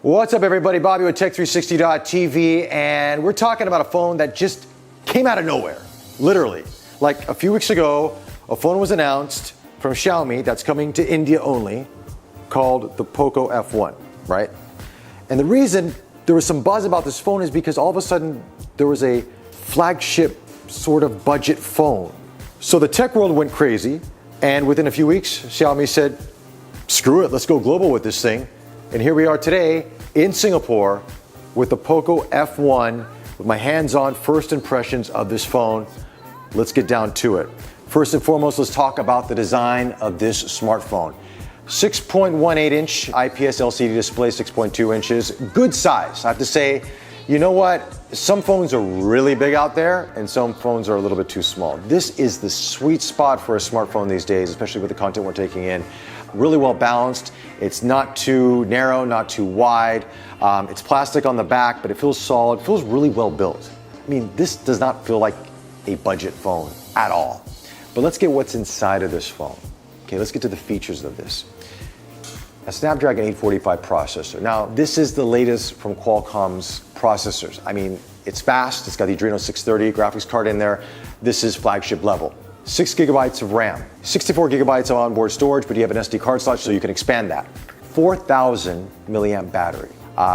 What's up, everybody? Bobby with Tech360.tv, and we're talking about a phone that just came out of nowhere, literally. Like a few weeks ago, a phone was announced from Xiaomi that's coming to India only, called the Poco F1, right? And the reason there was some buzz about this phone is because all of a sudden there was a flagship sort of budget phone. So the tech world went crazy, and within a few weeks, Xiaomi said, screw it, let's go global with this thing. And here we are today in Singapore with the Poco F1 with my hands-on first impressions of this phone. Let's get down to it. First and foremost, let's talk about the design of this smartphone. 6.18 inch IPS LCD display, 6.2 inches, good size. I have to say, you know what? Some phones are really big out there and some phones are a little bit too small. This is the sweet spot for a smartphone these days, especially with the content we're taking in. Really well balanced. It's not too narrow, not too wide. It's plastic on the back, but it feels solid, feels really well built. I mean, this does not feel like a budget phone at all. But let's get what's inside of this phone. Okay, let's get to the features of this. A Snapdragon 845 processor. Now, this is the latest from Qualcomm's processors. I mean, it's fast, it's got the Adreno 630 graphics card in there. This is flagship level. 6 gigabytes of RAM, 64 gigabytes of onboard storage, but you have an SD card slot so you can expand that. 4,000 milliamp battery.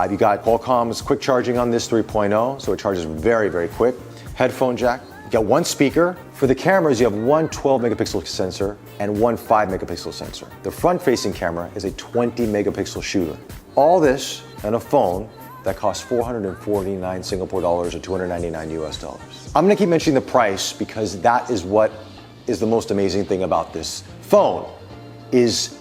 You got Qualcomm's quick charging on this 3.0, so it charges very, very quick. Headphone jack. You got one speaker. For the cameras, you have one 12 megapixel sensor and one 5 megapixel sensor. The front-facing camera is a 20 megapixel shooter. All this on a phone that costs 449 Singapore dollars or 299 US dollars. I'm gonna keep mentioning the price because that is what is the most amazing thing about this phone, is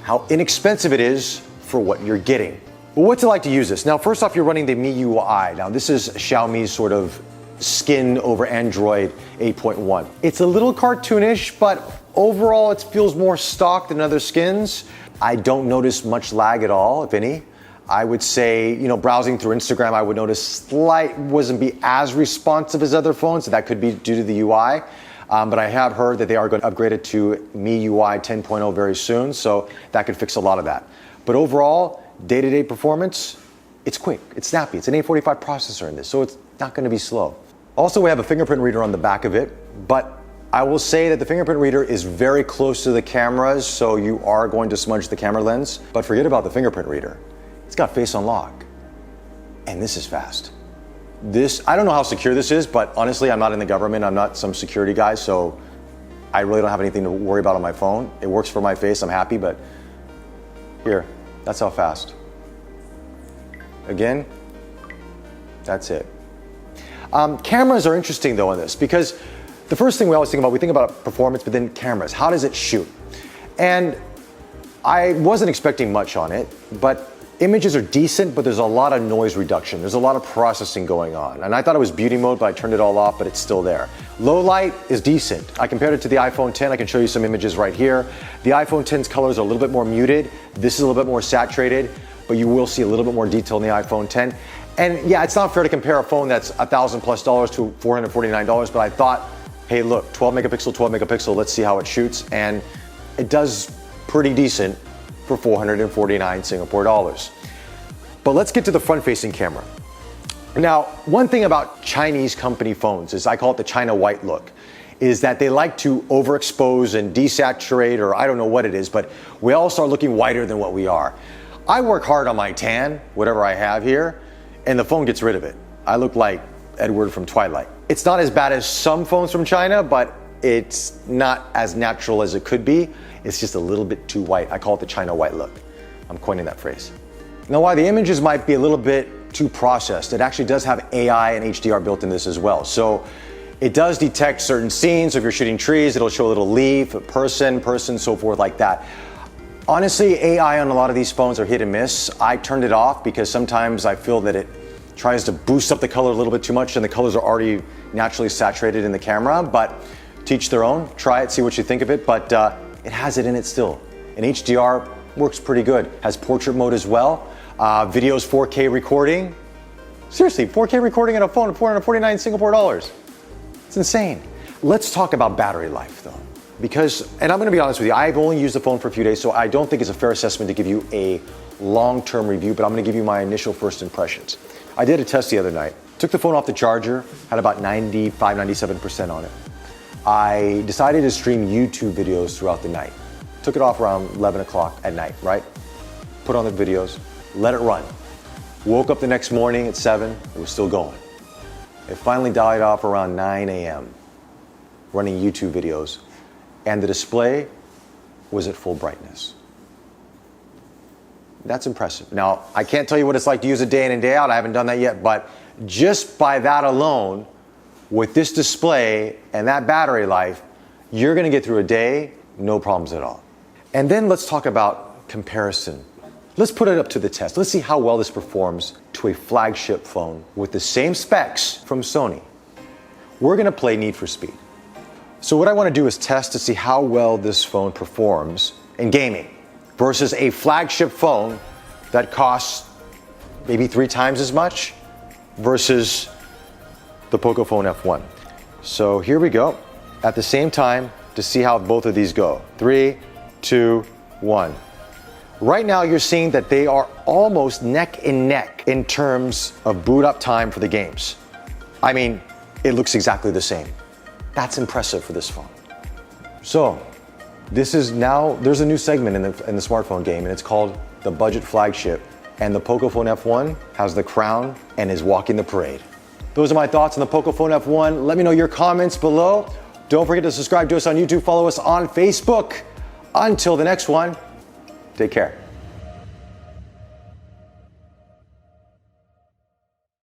how inexpensive it is for what you're getting. Well, what's it like to use this? Now, first off, you're running the MIUI. Now, this is Xiaomi's sort of skin over Android 8.1. It's a little cartoonish, but overall it feels more stock than other skins. I don't notice much lag at all, if any. I would say, browsing through Instagram, I would notice wasn't be as responsive as other phones, so that could be due to the UI. But I have heard that they are going to upgrade it to MIUI 10.0 very soon, so that could fix a lot of that. But overall, day-to-day performance, it's quick, it's snappy. It's an 845 processor in this, so it's not going to be slow. Also, we have a fingerprint reader on the back of it, but I will say that the fingerprint reader is very close to the cameras, so you are going to smudge the camera lens. But forget about the fingerprint reader. It's got face unlock, and this is fast. I don't know how secure this is, but honestly, I'm not in the government. I'm not some security guy, so I really don't have anything to worry about on my phone. It works for my face, I'm happy, but here, that's how fast. Again, that's it. Cameras are interesting though on this, because the first thing we always think about performance, but then cameras. How does it shoot? And I wasn't expecting much on it, but images are decent, but there's a lot of noise reduction. There's a lot of processing going on. And I thought it was beauty mode, but I turned it all off, but it's still there. Low light is decent. I compared it to the iPhone 10. I can show you some images right here. The iPhone 10's colors are a little bit more muted. This is a little bit more saturated, but you will see a little bit more detail in the iPhone 10. And yeah, it's not fair to compare a phone that's $1,000+ to $449, but I thought, hey, look, 12 megapixel, let's see how it shoots. And it does pretty decent for 449 Singapore dollars. But let's get to the front-facing camera. Now, one thing about Chinese company phones is, I call it the China white look, is that they like to overexpose and desaturate, or I don't know what it is, but we all start looking whiter than what we are. I work hard on my tan, whatever I have here, and the phone gets rid of it. I look like Edward from Twilight. It's not as bad as some phones from China, but it's not as natural as it could be. It's just a little bit too white. I call it the China white look. I'm coining that phrase. Now, while the images might be a little bit too processed, it actually does have AI and HDR built in this as well. So it does detect certain scenes. So if you're shooting trees, it'll show a little leaf, a person, so forth like that. Honestly, AI on a lot of these phones are hit and miss. I turned it off because sometimes I feel that it tries to boost up the color a little bit too much and the colors are already naturally saturated in the camera, but teach their own. Try it, see what you think of it, but it has it in it still. And HDR works pretty good. Has portrait mode as well. Videos 4K recording. Seriously, 4K recording on a phone at 449 Singapore dollars. It's insane. Let's talk about battery life though. Because, and I'm gonna be honest with you, I've only used the phone for a few days, so I don't think it's a fair assessment to give you a long-term review, but I'm gonna give you my initial first impressions. I did a test the other night. Took the phone off the charger, had about 95, 97% on it. I decided to stream YouTube videos throughout the night. Took it off around 11 o'clock at night, right? Put on the videos, let it run. Woke up the next morning at 7, it was still going. It finally died off around 9 a.m. running YouTube videos, and the display was at full brightness. That's impressive. Now, I can't tell you what it's like to use it day in and day out. I haven't done that yet, but just by that alone, with this display and that battery life, you're gonna get through a day, no problems at all. And then let's talk about comparison. Let's put it up to the test. Let's see how well this performs to a flagship phone with the same specs from Sony. We're gonna play Need for Speed. So what I wanna do is test to see how well this phone performs in gaming versus a flagship phone that costs maybe 3 times as much versus the Pocophone F1. So here we go, at the same time, to see how both of these go. 3, 2, 1. Right now you're seeing that they are almost neck and neck in terms of boot up time for the games. I mean, it looks exactly the same. That's impressive for this phone. So, this is now, there's a new segment in the smartphone game, and it's called the budget flagship. And the Pocophone F1 has the crown and is walking the parade. Those are my thoughts on the Pocophone F1. Let me know your comments below. Don't forget to subscribe to us on YouTube, follow us on Facebook. Until the next one, take care.